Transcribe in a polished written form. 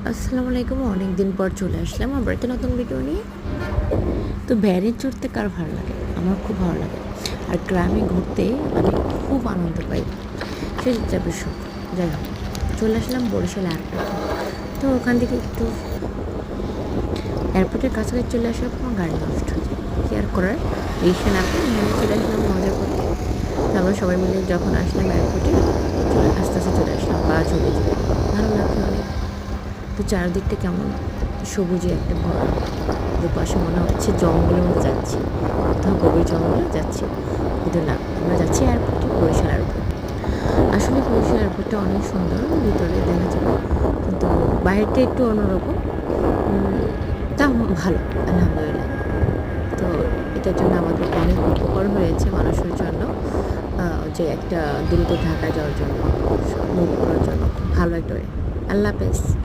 আসসালামু আলাইকুম। অনেক দিন পর চলে আসলাম আবার একটা নতুন ভিডিও নিয়ে। তো ভ্যানে চড়তে কার ভালো লাগে? আমার খুব ভালো লাগে। আর গ্রামে ঘুরতে আমি খুব আনন্দ পাই। সে যাবে সুখ। যাই হোক, চলে আসলাম বরিশাল এয়ারপোর্টে। তো ওখান থেকে একটু এয়ারপোর্টের কাছাকাছি চলে আসার পর আমার গাড়ি নষ্ট হয়ে যায়। কী আর করার? রিক্সা না পেয়ে ভ্যানে চলে আসলাম মজা করতে। তারপর সবাই মিলে যখন আসলাম এয়ারপোর্টে, আস্তে আস্তে চলে আসলাম পা ঝুলে ঝুলে। ভালো লাগলো অনেক। তো চারদিকটা কেমন সবুজে একটা ভরা, দুপাশে মনে হচ্ছে জঙ্গলের মধ্যে যাচ্ছি, কোথাও গভীর জঙ্গলে যাচ্ছি, কিন্তু না, আমরা যাচ্ছি এয়ারপোর্টে, বরিশাল এয়ারপোর্টে। আসলে বরিশাল এয়ারপোর্টটা অনেক সুন্দর, ভিতরে দেখা যাবে, কিন্তু বাইরেটা একটু অন্যরকম। তা ভালো, আলহামদুলিল্লাহ। তো এটার জন্য আমাদের অনেক উপকার হয়েছে মানুষের জন্য, যে একটা দ্রুত ঢাকা যাওয়ার জন্য, মুভ করার জন্য খুব ভালো একটা ওয়ে। আল্লাহ হাফেজ।